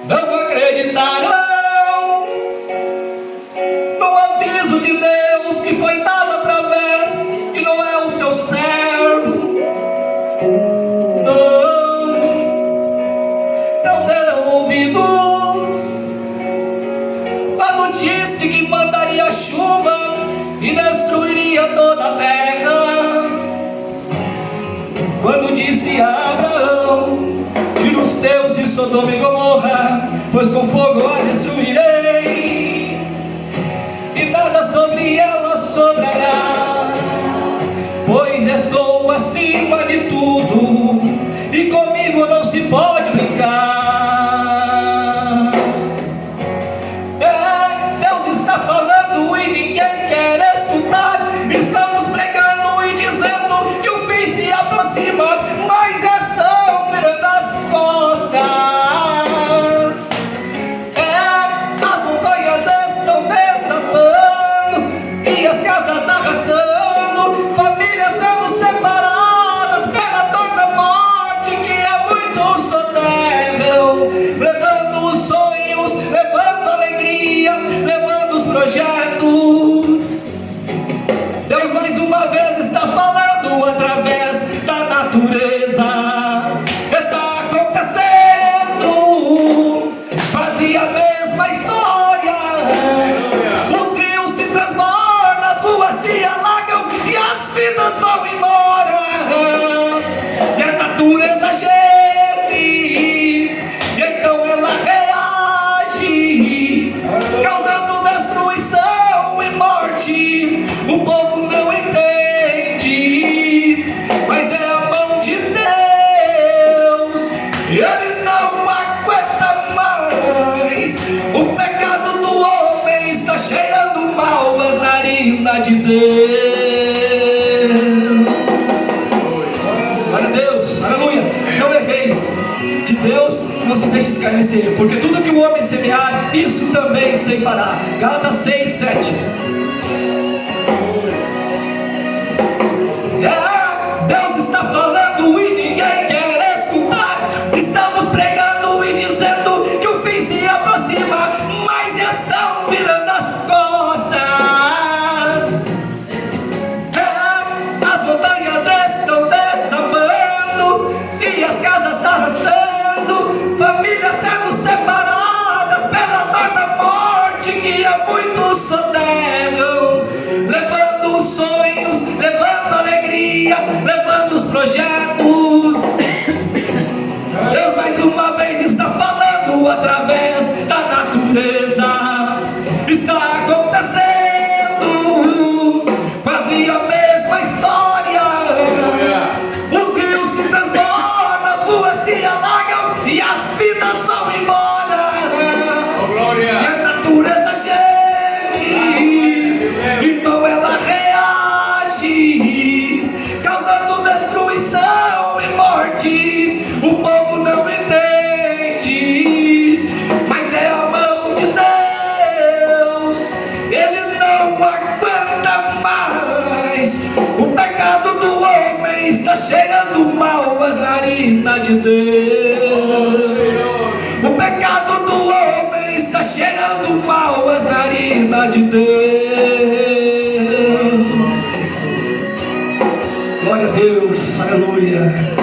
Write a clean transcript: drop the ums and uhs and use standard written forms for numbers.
não acreditarão no aviso de Deus que foi dado através de Noé, o seu servo. Não deram ouvidos quando disse que mandaria chuva e destruiria toda a terra. Quando disse a Abraão: tira os teus de Sodoma e Gomorra, pois com fogo a destruirei, e nada sobre ela sobrará, pois estou acima de tudo, e comigo não se pode brincar. Deus está falando e ninguém quer escutar. Estamos pregando e dizendo que o fim se aproxima, mas estão virando as costas. As montanhas estão desabando e as casas arrastando, famílias sendo separadas pela dor da morte, que é muito soterrão, levando os sonhos, levando alegria, levando os projetos. Deus mais uma vez está falando através da natureza. Está acontecendo quase a mesma história. Os rios se transbordam, as ruas se alagam e as vidas vão embora. E a natureza geme, e então ela reage, causando destruição e morte. O povo não entende, mas é a mão de Deus, e ele não aguenta mais. O pecado do homem está cheirando mal as narinas de Deus. Glória a Deus, aleluia. Não erreis, de Deus não se deixe escarnecer, porque tudo que o homem semear, isso também ceifará. Gálatas 6, 7. Deus está falando e ninguém quer escutar. Estamos pregando e dizendo que o fim se aproxima, mas estão virando as costas. As montanhas estão desabando e as casas arrastando, famílias sendo separadas pela dor da morte, que é muito soterrão, levando os sonhos, levando alegria, levando os projetos. Deus mais uma vez está falando através da natureza. Está acontecendo quase a mesma história. Os rios se transbordam, as ruas se alagam e as vidas vão embora. E a natureza geme, então ela reage, causando destruição e morte. O povo não entende, mas é a mão de Deus, ele não aguenta mais. O pecado do homem está cheirando mal as narinas de Deus. O pecado do homem está cheirando mal as narinas de Deus. Glória a Deus, aleluia.